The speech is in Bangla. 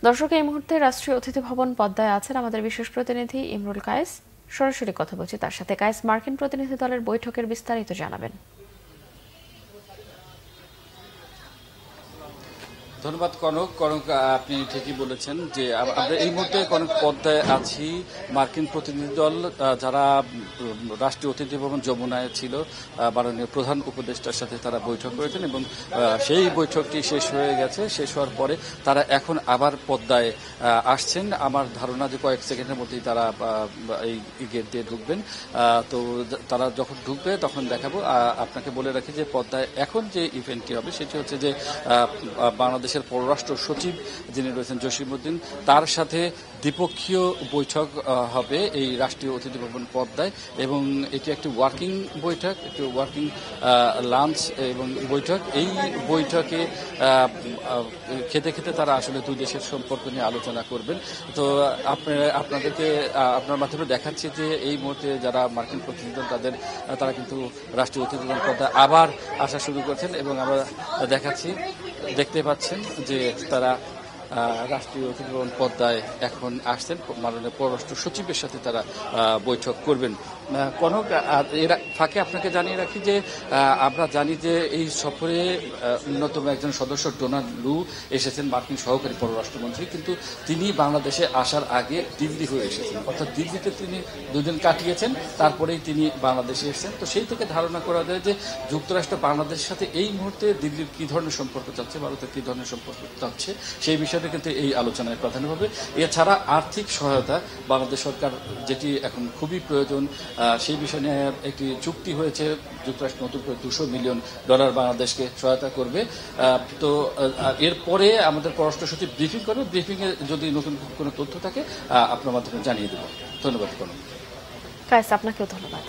দর্শক, এই মুহূর্তে রাষ্ট্রীয় অতিথি ভবন পদ্মায় আছেন আমাদের বিশেষ প্রতিনিধি ইমরুল কায়েস। সরাসরি কথা বলছি তার সাথে। কায়েস, মার্কিন প্রতিনিধি দলের বৈঠকের বিস্তারিত জানাবেন। ধন্যবাদ কনক। আপনি ঠিকই বলেছেন যে আমরা এই মুহূর্তে কনক পদ্মায় আছি। মার্কিন প্রতিনিধি দল যারা রাষ্ট্রীয় অতিথি ভবন যমুনায় ছিল, মাননীয় প্রধান উপদেষ্টার সাথে তারা বৈঠক করেছেন এবং সেই বৈঠকটি শেষ হয়ে গেছে। শেষ হওয়ার পরে তারা এখন আবার পদ্মায় আসছেন। আমার ধারণা যে কয়েক সেকেন্ডের মধ্যেই তারা এই গেট দিয়ে ঢুকবেন। তো তারা যখন ঢুকবে তখন দেখাবো। আপনাকে বলে রাখি যে পদ্মায় এখন যে ইভেন্টটি হবে সেটি হচ্ছে যে বাংলাদেশের পররাষ্ট্র সচিব যিনি রয়েছেন জসিমউদ্দিন, তার সাথে দ্বিপক্ষীয় বৈঠক হবে এই রাষ্ট্রীয় অতিথি ভবন পদ্মায়। এবং এটি একটি ওয়ার্কিং বৈঠক, একটি ওয়ার্কিং লাঞ্চ এবং বৈঠক। এই বৈঠকে খেতে খেতে তারা আসলে দুই দেশের সম্পর্ক নিয়ে আলোচনা করবেন। তো আপনাদেরকে আপনার মাধ্যমে দেখাচ্ছি যে এই মুহূর্তে যারা মার্কিন প্রতিনিধি দল তারা কিন্তু রাষ্ট্রীয় অতিথি ভবন পদ্মায় আবার আসা শুরু করেছেন এবং আমরা দেখাচ্ছি, দেখতে পাচ্ছেন যে তারা রাষ্ট্রীয় অতিথি ভবন পদ্মায় এখন আসছেন। মাননীয় পররাষ্ট্র সচিবের সাথে তারা বৈঠক করবেন। কনক, এর ফাঁকে আপনাকে জানিয়ে রাখি যে আমরা জানি যে এই সফরে অন্যতম একজন সদস্য ডোনাল্ড লু এসেছেন, মার্কিন সহকারী পররাষ্ট্রমন্ত্রী, কিন্তু তিনি বাংলাদেশে আসার আগে দিল্লি হয়ে এসেছেন, অর্থাৎ দিল্লিতে তিনি দুদিন কাটিয়েছেন, তারপরেই তিনি বাংলাদেশে এসেছেন। তো সেই থেকে ধারণা করা যায় যে যুক্তরাষ্ট্র বাংলাদেশের সাথে এই মুহূর্তে দিল্লির কী ধরনের সম্পর্ক চাচ্ছে, ভারতের কী ধরনের সম্পর্ক চাচ্ছে, সেই বিষয়টা কিন্তু এই আলোচনায় প্রাধান্য পাবে। এছাড়া আর্থিক সহায়তা বাংলাদেশ সরকার যেটি এখন খুবই প্রয়োজন, সেই বিষয় নিয়ে একটি চুক্তি হয়েছে। যুক্তরাষ্ট্র নতুন করে $200 মিলিয়ন বাংলাদেশকে সহায়তা করবে। তো এরপরে আমাদের পররাষ্ট্র সচিব ব্রিফিং করবে। ব্রিফিংয়ে যদি নতুন কোনো তথ্য থাকে আপনার মাধ্যমে জানিয়ে দেব। ধন্যবাদ। কায়েস, আপনাকেও ধন্যবাদ।